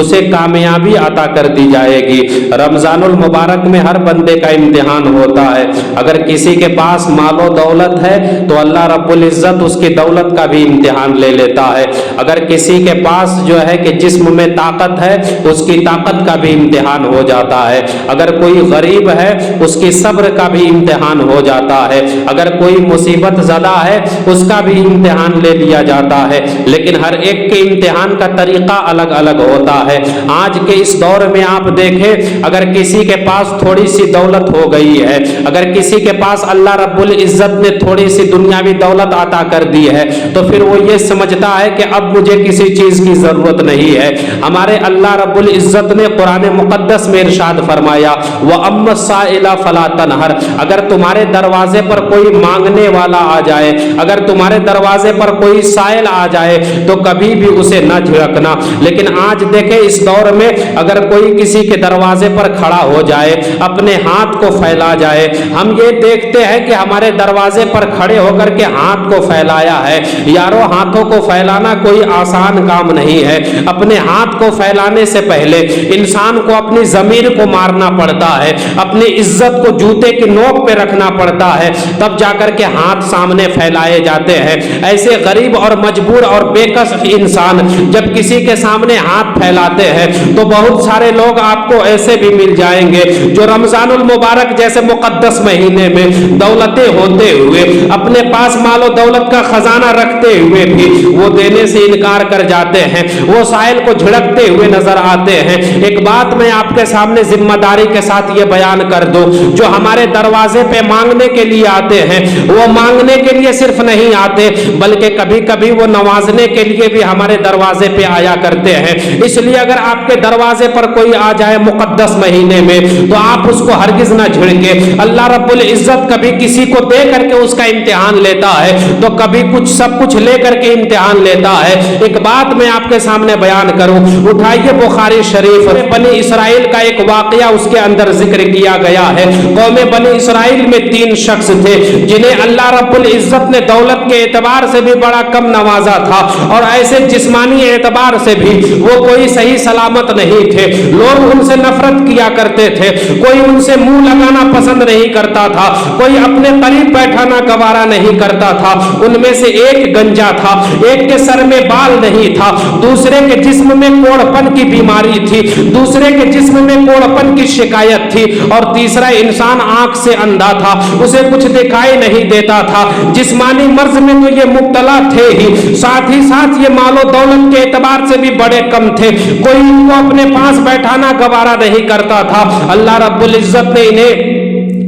اسے کامیابی عطا کر دی جائے گی۔ رمضان المبارک میں ہر بندے کا امتحان ہوتا ہے۔ اگر کسی کے پاس مال و دولت ہے تو اللہ رب العزت اس کی دولت کا بھی امتحان لے لیتا ہے۔ اگر کسی کے پاس جو ہے کہ جسم میں طاقت ہے اس کی طاقت کا بھی امتحان ہو جاتا ہے۔ اگر کوئی غریب ہے اس کی صبر کا بھی امتحان ہو جاتا ہے۔ اگر کوئی مصیبت زدہ ہے اس کا بھی امتحان لے لیا جاتا ہے۔ لیکن ہر ایک کے امتحان کا طریقہ الگ الگ ہوتا ہے۔ آج کے اس دور میں آپ دیکھیں، اگر کسی کے پاس تھوڑی سی دولت ہو گئی ہے، اگر کسی کے پاس اللہ رب العزت نے تھوڑی سی دنیاوی دولت عطا کر دی ہے تو پھر وہ یہ سمجھتا ہے کہ اب مجھے کسی چیز کی ضرورت نہیں ہے۔ ہمارے اللہ رب العزت نے قرآن مقدس میں ارشاد فرمایا وَأَمَّا السَّائِلَ فَلَا تَنْهَرْ، اگر تمہارے دروازے پر کوئی مانگنے والا آ جائے، اگر تمہارے دروازے پر کوئی سائل آ جائے تو کبھی بھی اسے نہ جھڑکنا۔ لیکن آج دیکھیں اس دور میں اگر کوئی کسی کے دروازے پر کھڑا ہو جائے، اپنے ہاتھ کو پھیلا جائے، ہم یہ دیکھتے ہیں کہ ہمارے دروازے پر کھڑے ہو کر کے ہاتھ کو پھیلایا ہے۔ یارو ہاتھوں کو پھیلانا کوئی آسان کام نہیں ہے۔ اپنے ہاتھ کو پھیلانے سے پہلے انسان کو اپنی ضمیر کو مارنا پڑتا ہے، اپنی عزت کو جوتے کی نوک پہ رکھنا پڑتا ہے، تب جا کر کے ہاتھ سامنے پھیلائے جاتے ہیں۔ ایسے غریب اور مجبور اور بے کس انسان جب کسی کے سامنے ہاتھ پھیلاتے ہیں تو بہت سارے لوگ آپ کو ایسے بھی مل جائیں گے جو رمضان المبارک جیسے مقدس مہینے میں دولتیں ہوتے ہوئے، اپنے پاس مال و دولت کا خزانہ رکھتے ہوئے بھی وہ دینے سے انکار کر جاتے ہیں، وہ سائل کو جھڑکتے ہوئے نظر آتے ہیں۔ ایک بات میں آپ کے سامنے ذمہ داری کے ساتھ یہ بیان کر دوں، جو ہمارے دروازے پہ مانگنے کے لیے آتے ہیں وہ مانگنے کے لیے صرف نہیں آتے بلکہ کبھی کبھی وہ نوازنے کے لیے بھی ہمارے دروازے پہ آیا کرتے ہیں۔ اس لیے اگر آپ کے دروازے پر کوئی آ جائے مقدس مہینے میں تو آپ اس کو ہرگز نہ جھڑکے۔ اللہ رب العزت کبھی کسی کو دے کر کے اس کا امتحان لیتا ہے تو کبھی کچھ سب کچھ لے کر کے امتحان لیتا ہے۔ ایک بات میں آپ کے سامنے بیان کروں، اٹھائیے بخاری شریف، بنی اسرائیل کا ایک واقعہ اس کے اندر ذکر کیا گیا ہے۔ قوم بنی اسرائیل میں 3 شخص تھے جنہیں اللہ رب العزت نے دولت کے اعتبار سے بھی بڑا کم نوازا تھا اور ایسے جسمانی اعتبار سے بھی وہ کوئی صحیح سلامت نہیں تھے۔ لوگ ان سے نفرت کیا کرتے تھے، کوئی ان سے منہ لگانا پسند نہیں کرتا تھا، کوئی اپنے قریب بیٹھانا گوارا نہیں کرتا تھا۔ ان میں سے ایک گنجا تھا، ایک کے سر میں بال نہیں تھا، دوسرے کے جسم میں کوڑپن کی بیماری تھی، دوسرے کے جسم میں کوڑپن کی شکایت تھی، اور تیسرا انسان آنکھ سے اندھا تھا، اسے کچھ دکھائی نہیں دیتا تھا۔ جسمانی مرض میں تو یہ مبتلا تھے ہی، ساتھ ہی ساتھ یہ مال و دولت کے اعتبار سے بھی بڑے کم تھے، کوئی ان کو اپنے پاس بیٹھانا گوارا نہیں کرتا تھا۔ اللہ رب العزت نے انہیں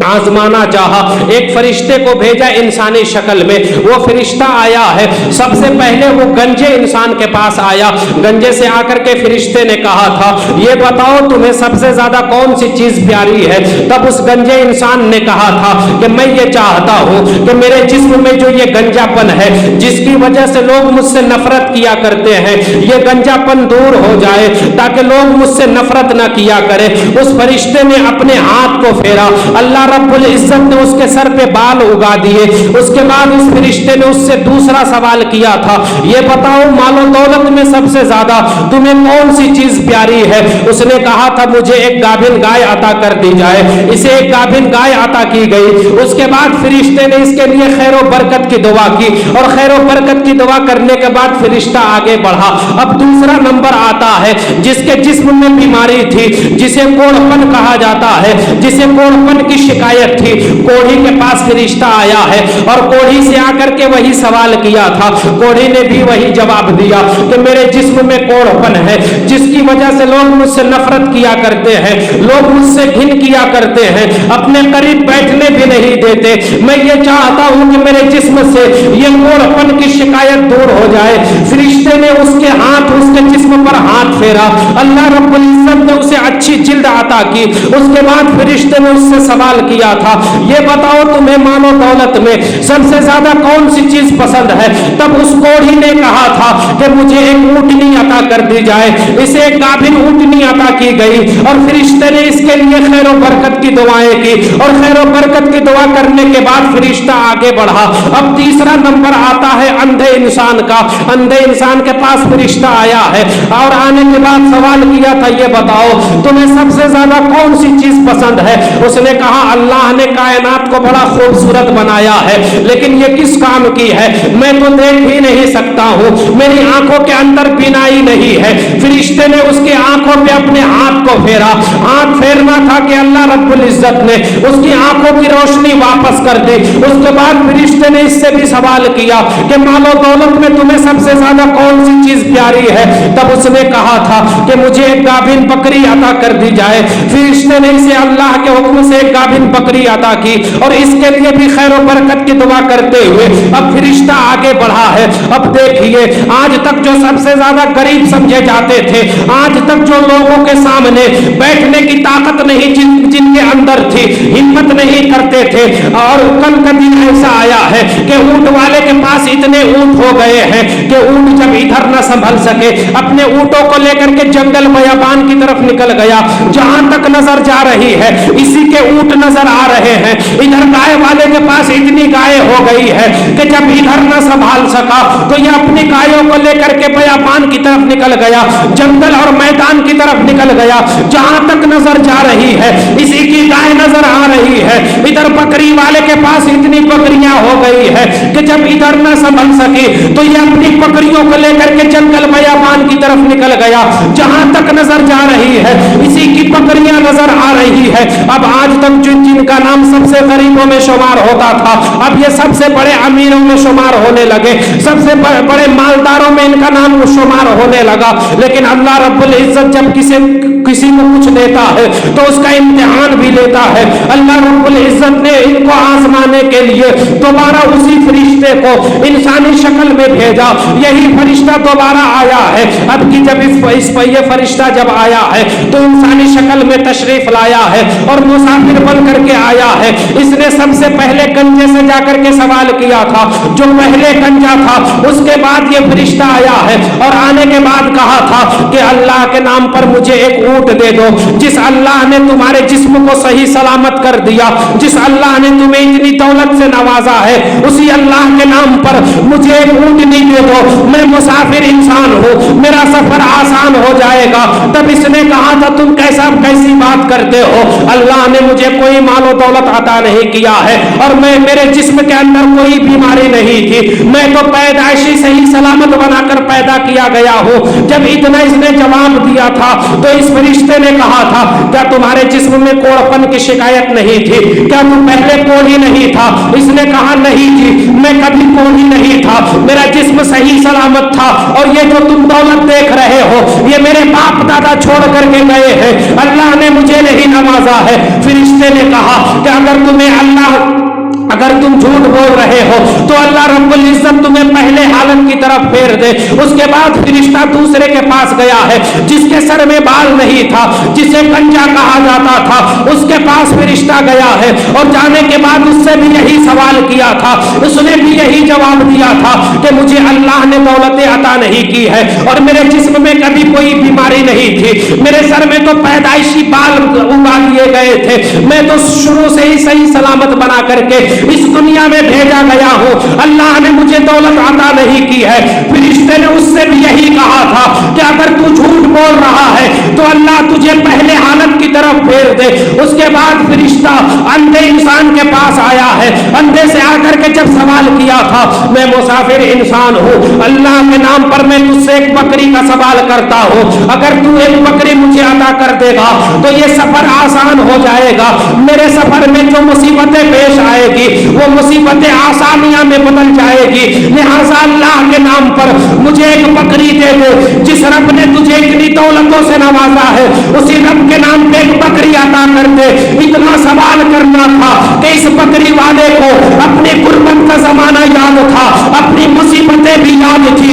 آزمانا چاہا، ایک فرشتے کو بھیجا انسانی شکل میں۔ وہ فرشتہ آیا ہے، سب سے پہلے وہ گنجے انسان کے پاس آیا، گنجے سے آ کر کے فرشتے نے کہا تھا یہ بتاؤ تمہیں سب سے زیادہ کون سی چیز پیاری ہے؟ تب اس گنجے انسان نے کہا تھا کہ میں یہ چاہتا ہوں کہ میرے جسم میں جو یہ گنجا پن ہے جس کی وجہ سے لوگ مجھ سے نفرت کیا کرتے ہیں، یہ گنجا پن دور ہو جائے تاکہ لوگ مجھ سے نفرت نہ کیا کرے۔ اس فرشتے نے اپنے ہاتھ کو پھیرا، اللہ رب العزت نے اس کے سر پہ بال اگا دیے۔ اس کے بعد اس فرشتے نے اس سے دوسرا سوال کیا تھا یہ بتاؤ مال و دولت میں سب سے زیادہ تمہیں کون سی چیز پیاری ہے؟ اس نے کہا تھا مجھے ایک گابن گائے عطا کر دی جائے۔ اسے ایک گابن گائے عطا کی گئی۔ اس کے بعد فرشتے نے اس کے لیے خیر و برکت کی دعا کی، اور خیر و برکت کی دعا کرنے کے بعد فرشتہ آگے بڑھا۔ اب دوسرا نمبر آتا ہے جس کے جسم میں بیماری تھی، جسے کوڑپن کہا جاتا ہے، جسے کوڑپن کی شکایت تھی۔ کوڑھی کے پاس فرشتہ آیا ہے اور کوڑھی سے آ کر کے وہی سوال کیا تھا۔ کوڑھی نے بھی وہی جواب دیا کہ میرے جسم میں کوڑپن ہے جس کی وجہ سے لوگ مجھ سے نفرت کیا کرتے ہیں، لوگ مجھ سے گھن کیا کرتے ہیں، اپنے قریب بیٹھنے بھی نہیں دیتے۔ میں یہ چاہتا ہوں کہ میرے جسم سے یہ کوڑپن کی شکایت دور ہو جائے۔ فرشتے نے اس کے ہاتھ، اس کے جسم پر ہاتھ پھیرا، اللہ رب العزت نے اسے اچھی جلد عطا کی۔ اس کے بعد فرشتے نے اس سے سوال کیا تھا یہ بتاؤ تمہیں مال و دولت میں سب سے زیادہ کون سی چیز پسند ہے؟ تب اس کوڑھی نے کہا تھا کہ مجھے ایک اونٹنی عطا کر دی جائے. اسے ایک گابن اونٹنی عطا کی گئی اور فرشتے نے اس کے لیے خیر و برکت کی دعائیں کی اور خیر و برکت کی دعا کرنے کے بعد فرشتہ آگے بڑھا. اب تیسرا نمبر آتا ہے اندھے انسان کا. اندھے انسان کے پاس فرشتہ آیا ہے اور آنے کے بعد سوال کیا تھا یہ بتاؤ تمہیں سب سے زیادہ کون سی چیز پسند ہے؟ اس نے کہا اللہ نے کائنات کو بڑا خوبصورت بنایا ہے لیکن یہ کس کام کی ہے؟ میں تو دیکھ ہی نہیں سکتا ہوں, میری آنکھوں کے اندر بینائی نہیں ہے. فرشتے نے اس کی آنکھوں پہ اپنے ہاتھ کو پھیرا. ہاتھ پھیرنا تھا کہ اللہ رب العزت نے اس کی آنکھوں کی روشنی واپس کر دی. اس کے بعد فرشتے نے اس سے بھی سوال کیا کہ مال و دولت میں تمہیں سب سے زیادہ کون سی چیز پیاری ہے؟ تب اس نے کہا تھا کہ مجھے ایک گابن بکری عطا کر دی جائے. فرشتے نے اسے اللہ کے حکم سے ایک گابن بکری عطا کی اور اس کے لیے بھی خیر و برکت کی دعا کرتے ہوئے اب فرشتہ آگے بڑھا ہے. اب دیکھیے آج تک جو سب سے زیادہ غریب سمجھے جاتے تھے, آج تک جو لوگوں کے سامنے بیٹھنے کی طاقت نہیں جن کے اندر تھی, ہمت نہیں کرتے تھے, اور کل کا دن ایسا آیا ہے کہ اونٹ والے کے پاس اتنے اونٹ ہو گئے ہیں کہ اونٹ جب ادھر نہ سنبھل سکے اپنے اونٹوں کو لے کر کے جنگل بیابان کی طرف نکل گیا. جہاں تک نظر جا رہی ہے اسی کے اونٹ نظر آ رہے ہیں. ادھر گائے والے کے پاس اتنی گائے ہو گئی ہے کہ جب ادھر نہ سنبھال سکا تو یہ اپنی گایوں کو لے کر کے بیابان کی طرف نکل گیا, جنگل اور میدان کی طرف نکل گیا. جہاں تک نظر جا رہی ہے اسی کی گائے نظر آ رہی ہے. ادھر بکری والے کے پاس اتنی بکریاں ہو گئی ہے کہ جب ادھر نہ سنبھل سکی تو یہ اپنی بکریوں کو لے کر کے جنگل بیابان کی طرف نکل گیا. جہاں تک نظر جا رہی ہے اسی کی بکریاں نظر آ رہی ہے. اب آج تک جن کا نام سب سے غریبوں میں شمار ہوتا تھا اب یہ سب سے بڑے امیروں میں شمار ہونے لگے, سب سے بڑے مالداروں میں ان کا نام شمار ہونے لگا. لیکن اللہ رب العزت جب کسی کو کچھ دیتا ہے تو اس کا امتحان بھی لیتا ہے. اللہ رب العزت نے ان کو آزمانے کے لیے دوبارہ اسی فرشتے کو انسانی شکل میں بھیجا. یہی فرشتہ دوبارہ آیا ہے. اب کی جب یہ فرشتہ جب آیا ہے تو انسانی شکل میں تشریف لایا ہے اور مسافر بن کر کے آیا ہے. اس نے سب سے پہلے گنجے سے جا کر کے سوال کیا تھا, جو پہلے گنجا تھا اس کے بعد یہ فرشتہ آیا ہے اور آنے کے بعد کہا تھا کہ اللہ کے نام پر مجھے ایک اونٹ دے دو. جس اللہ نے تمہارے جسم کو صحیح سلامت کر دیا, جس اللہ نے تمہیں اتنی دولت سے نوازا ہے, اسی اللہ کے نام پر مجھے ایک اونٹ نہیں دے دو. میں مسافر انسان ہوں, میرا سفر آسان ہو جائے گا. تب اس نے کہا تھا تم کیسی بات کرتے ہو, اللہ نے مجھے کوئی مال و دولت عطا نہیں کیا ہے اور میرے جسم کے اندر کوئی بیماری نہیں تھی, میں تو پیدائشی صحیح سلامت بنا کر پیدا کیا گیا ہوں. جب اتنا اس نے جواب دیا تھا تو اس فرشتے نے کہا تھا کیا تمہارے جسم میں کوڑپن کی شکایت نہیں تھی, کیا تم پہلے کوڑھی نہیں تھا؟ اس نے کہا نہیں جی, میں کبھی کوڑھی نہیں تھا, میرا جسم صحیح سلامت تھا اور یہ جو تم دولت دیکھ رہے ہو یہ میرے باپ دادا چھوڑ کر کے گئے ہیں, اللہ نے مجھے نہیں نوازا ہے. فرشتے نے کہا کہ اگر تم جھوٹ بول رہے ہو تو اللہ رب العزت تمہیں پہلے حالت کی طرف پھیر دے. اس کے بعد فرشتہ دوسرے کے پاس گیا ہے جس کے سر میں بال نہیں تھا, جسے گنجا کہا جاتا تھا, اس کے پاس فرشتہ گیا ہے اور جانے کے بعد اس سے بھی یہی سوال کیا تھا. اس نے بھی یہی جواب دیا تھا کہ مجھے اللہ نے دولت عطا نہیں کی ہے اور میرے جسم میں کبھی کوئی بیماری نہیں تھی, میرے سر میں تو پیدائشی بال اگا لیے گئے تھے, میں تو شروع سے ہی صحیح سلامت بنا کر کے اس دنیا میں بھیجا گیا ہوں, اللہ نے مجھے دولت عطا نہیں کی ہے. فرشتے نے اس سے بھی یہی کہا تھا کہ اگر تو جھوٹ بول رہا ہے تو اللہ تجھے پہلے حالت کی طرف پھیر دے. اس کے بعد فرشتہ اندھے انسان کے پاس آیا ہے. اندھے سے آ کر کے جب سوال کیا تھا میں مسافر انسان ہوں, اللہ کے نام پر میں تجھ سے ایک بکری کا سوال کرتا ہوں, اگر تو ایک بکری مجھے عطا کر دے گا تو یہ سفر آسان ہو جائے گا. میرے سفر میں جو مصیبتیں پیش آئے گی وہ مصیبتیں آسانیاں میں بدل جائے گی. لہٰذا اللہ کے نام پر مجھے ایک بکری دے دے. جس رب نے تجھے اتنی دولتوں سے نوازا ہے اسی رب کے نام پہ ایک بکری عطا کر دے. اتنا سوال کرنا تھا کہ اس بکری والے کو اپنی غربت کا زمانہ یاد تھا, اپنی مصیبتیں بھی یاد تھی.